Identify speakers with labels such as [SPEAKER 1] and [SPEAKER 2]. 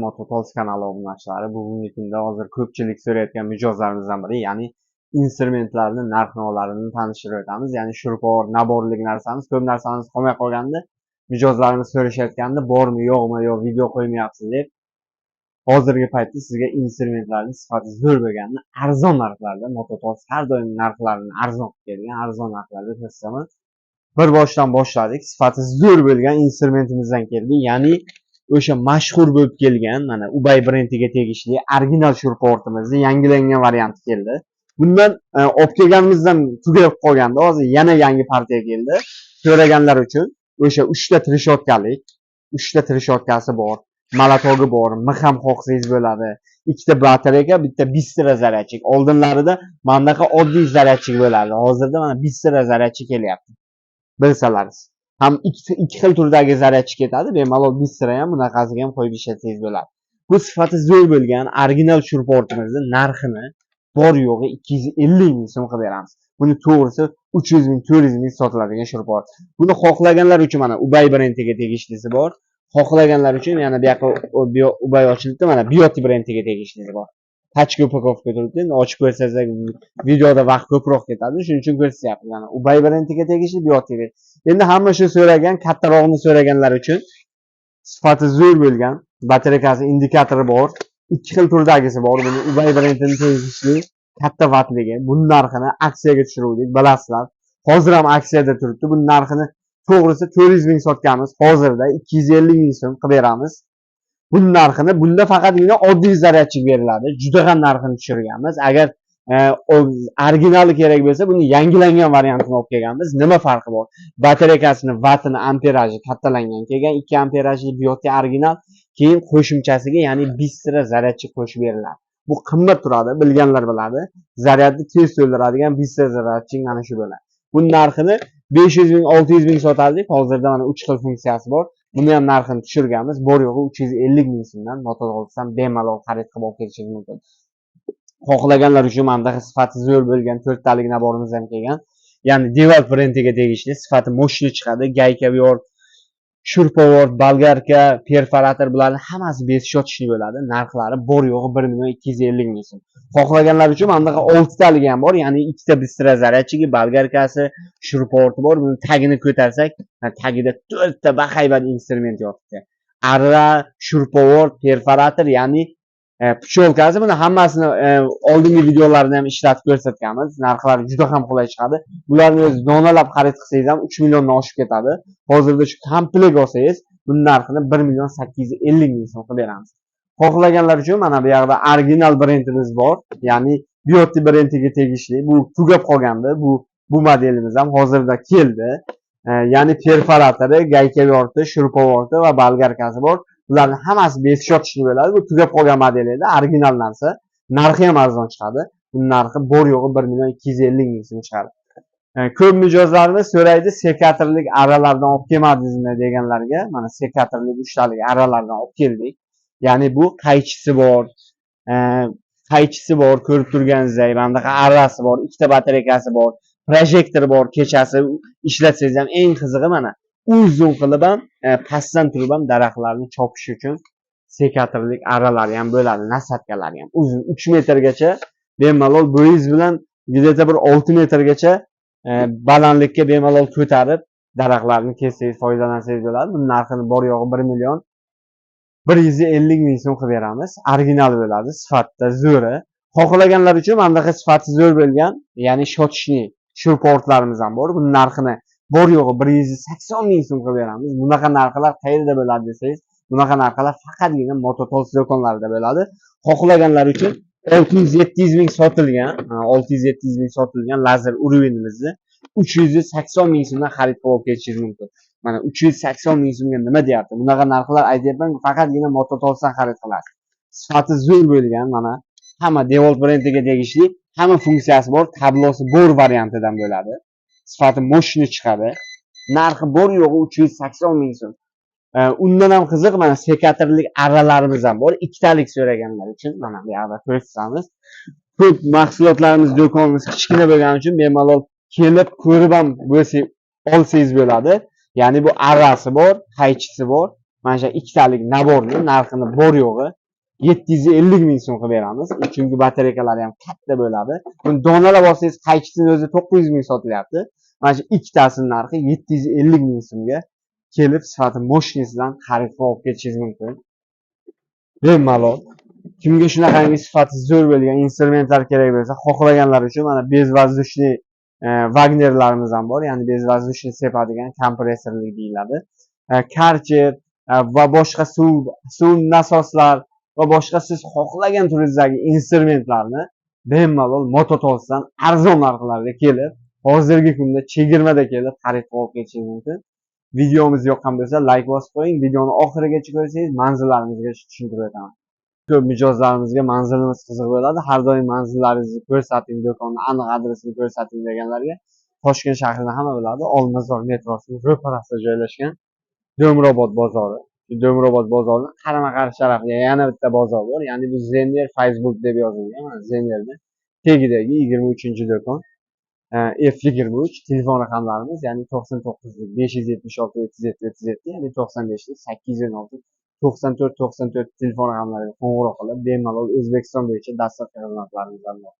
[SPEAKER 1] Mototols kanali obunachilari bugungi kunda hozir ko'pchilik so'rayotgan mijozlarimizdan biri, ya'ni instrumentlarni narx-navlarini tanishtirib o'tamiz. Ya'ni shurpor, naborlik narsamiz, ko'p narsamiz qolmay qolganda mijozlarimiz so'rashayotganda bormi, yo'qmi, yo video qo'ymayapsiz deb hozirgi paytda sizga instrumentlarning sifati zo'r bo'lganini arzon narxlarda Mototols har doim narxlarini arzon qilib kelgan, arzon narxlarda ko'rsataman. Bir boshdan boshladik. Sifati zo'r bo'lgan instrumentimizdan keldik. Ya'ni o'sha mashhur bo'lib kelgan mana Ubay brendiga tegishli original shurportimizni yangilangan varianti keldi. Bundan olib kelganimizdan tugab qolganda hozir yana yangi partiya keldi. So'raganlar uchun o'sha 3 ta trishotkasi bor, malatogi bor, mix ham xohsangiz bo'ladi. 2 ta batareyka, bitta bistira zaryadchik. Oldinlarida mana bunaqa oddiy zaryadchik bo'lardi. Hozirda mana bistira zaryadchik kelyapti. Bilsalaringiz. Ham ikki xil turdagi zaryadchi ketadi. Bemalol bistira ham bunaqasiga ham qo'yib ishlatsangiz bo'ladi. Bu sifati zo'r bo'lgan original shurportimizni narxini bor yo'g'i 250 ming so'm qilib beramiz. Buni to'g'risi 300 ming, 400 ming sotiladigan shurport. Buni xohlaganlar uchun mana Ubay brendiga tegishlisi bor. Xohlaganlar uchun yana bu yoqqa Ubay ochilibdi, mana Bioti brendiga tegishlisi bor. Tachka upakovka turibdi. Ochib ko'rsangiz videoda vaqt ko'proq ketadi. Shuning uchun ko'rsatyapman. Mana Ubay brendiga tegishli Bioti. Endi hamma shu so'ragan, kattarog'ini so'raganlar uchun sifati zo'r bo'lgan, batareykasi, indikatori bor, 2 xil turdagisi bor. Buni Ubay brendining tegishli katta vattligi. Buning narxini aksiyaga tushirdik, bilasizlar. Hozir ham aksiyada turibdi. Buning narxini to'g'risi 400 ming sotganmiz. Hozirda 250 ming so'm qilib beramiz. Buning narxini bunda faqatgina oddiy zaryadchik beriladi. Juda ham narxini tushirganmiz. Agar originali kerak bo'lsa, buni yangilangan variantini olib kelganmiz. Nima farqi bor? Batareykasini, vatini, amperaji kattalangan kelgan, 2 amperajli Bioti original, keyin qo'shimchasiga, ya'ni bistira zaryadchik qo'shib beriladi. Bu qimmat turadi, bilganlar biladi. Zaryadni tez to'ldiradigan bistira zaryadchik mana shu bo'ladi. Buning narxini 500 ming, 600 ming sotardik. Hozirda mana 3 xil funksiyasi bor. Buni ham narxini tushirganmiz. Bor yo'g'i 350 ming so'mdan Mototols bemalol xarid qilib olib kelishingiz mumkin. Xohlaganlar uchun mana bunaqa sifati zo'r bo'lgan 4 talik naborimiz ham kelgan. Ya'ni Devalt brendiga tegishli, sifati mo'shli chiqadi. Gayka yor, shurpovort, bolgarka, perforator bularni hammasi besshot ishli bo'ladi. Narxlari bor yo'g'i 1 million 250 ming so'm. Xohlaganlar uchun mana bunaqa 6 taligi ham bor. Ya'ni 2 ta bistira zaryadchigi, bolgarkasi, shurporti bor. Buni tagini ko'tarsak, tagida 4 ta bahaybat instrument yotibdi. Arra, shurpovort, perforator, ya'ni pucholkasi, buni hammasini oldingi videolarni ham ishlatib ko'rsatganmiz. Narxlari juda ham qulay chiqadi. Bularni o'zi donalab xarid qilsangiz ham 3 milliondan oshib ketadi. Hozirda shu komplekt olsangiz, buning narxini 1 million 850 ming so'm qilib beramiz. Xohlaganlar uchun mana bu yerda original brendimiz bor. Ya'ni Bioti brendiga tegishli. Bu tugab qolgandi. Bu modelimiz ham hozirda keldi. Ya'ni perforatori, gayka yorti, shurpovorti va bolgarkasi bor. Bularning hammasi besshot ishli bo'ladi. Bu tugab qolgan model edi, original narsa. Narxi ham arzon chiqadi. Buning narxi bor yo'g'i 1 million 250 ming so'm chiqadi. Ko'p mijozlarimiz so'raydi, sekatorlik aralardan olib kelmadingizmi deganlarga, mana sekatorlik 3 talik aralardan olib keldik. Ya'ni bu qaychisi bor, ko'rib turganingizdek, mana bunaqa arrasi bor, 2 ta batareykasi bor, projektor bor, kechasi ishlatsangiz ham eng qizig'i mana uzun qilib ham pastdan turib ham daraxtlarni chopish uchun sekatorlik aralari ham bo'ladi, nasatkalari ham uzun 3 metrgacha bemalol bo'yingiz bilan где-то bir 6 metrgacha balandlikka bemalol ko'tarib daraxtlarni kessangiz, foydalansangiz bo'ladi. Buning narxini bor yo'g'i 1 million 150 ming so'm qilib beramiz. Original bo'ladi, sifatda zo'ri. Xohlaganlar uchun mana bunaqa sifati zo'r bo'lgan, ya'ni shotishli shurportlarimiz ham bor. Buning narxini bor yo'g'i 180 ming so'm qilib beramiz. Bunaqa narxlar qayerda bo'ladi desangiz, bunaqa narxlar faqatgina Mototols do'konlarida bo'ladi. Xohlaganlar uchun 600-700 ming sotilgan lazer uruvinimizni 380 ming so'mdan xarid qilib olib ketishingiz mumkin. Mana 380 ming so'mga nima deyapti? Bunaqa narxlar aytyapman, faqatgina Mototolsdan xarid qilasiz. Sifati zo'r bo'lgan, mana hamma Devalt brendiga tegishli, hamma funksiyasi bor, tablosi bor variantidan bo'ladi. Sifati mo'shli chiqadi. Narxi bor yo'g'i 380 ming so'm. Undan ham qiziq, mana sekatorlik arralarimiz ham bor. 2 talik so'raganlar uchun mana bu yerda ko'rsatamiz. Ko'p mahsulotlarimiz do'konimiz kichkina bo'lgani uchun bemalol kelib ko'rib ham olsangiz bo'ladi. Ya'ni bu arrasi bor, qaychisi bor. Mana shu ikkitalik naborni narxini bor yo'g'i 750 ming so'm qilib beramiz. Chunki batarekalari ham katta bo'ladi. Buni donalab olsangiz qaychisining o'zi 900 ming sotilyapti. Mana shu ikkitasining narxi 750 ming so'mga kelib sifati moshinasidan xarid qilib olib ketishingiz mumkin. Bemalol. Kimga shunaqangi sifati zo'r bo'lgan instrumentlar kerak bo'lsa, xohlaganlar uchun mana bezvozdушный Wagnerlarimiz ham bor. Ya'ni bezvozdушный sepadigan kompressorli deyiladi. Karcher va boshqa suv nasoslar va boshqa siz xohlagan turdagi instrumentlarni bemalol Mototolsdan arzon narxlarda kelib, hozirgi kunda chegirmada kelib xarid qilib olib ketishingiz mumkin. Videomiz yoqqan bo'lsa, like bosib qo'ying. Videoni oxirigacha ko'rsangiz, manzillarimizga tushuntirib o'taman. Ko'p mijozlarimizga manzilimiz qiziq bo'ladi. Har doim manzillaringizni ko'rsating, do'konni aniq adresini ko'rsating deganlarga Toshkent shahrini hamma biladi. Olmazor metrosining ro'parasida joylashgan Do'mrobod bozori. Do'mrobod bozorining qarama-qarshi tarafida yana bitta bozor bor. Ya'ni bu Zenner Facebook deb yozilgan. Mana Zennerning tagidagi 23-do'kon. F23 telefon raqamlarimiz, ya'ni 99 576 37 37, ya'ni 95 816 94 94 telefon raqamlariga qo'ng'iroq qilib, bemalol O'zbekiston bo'yicha dastlabki xizmatlarimizni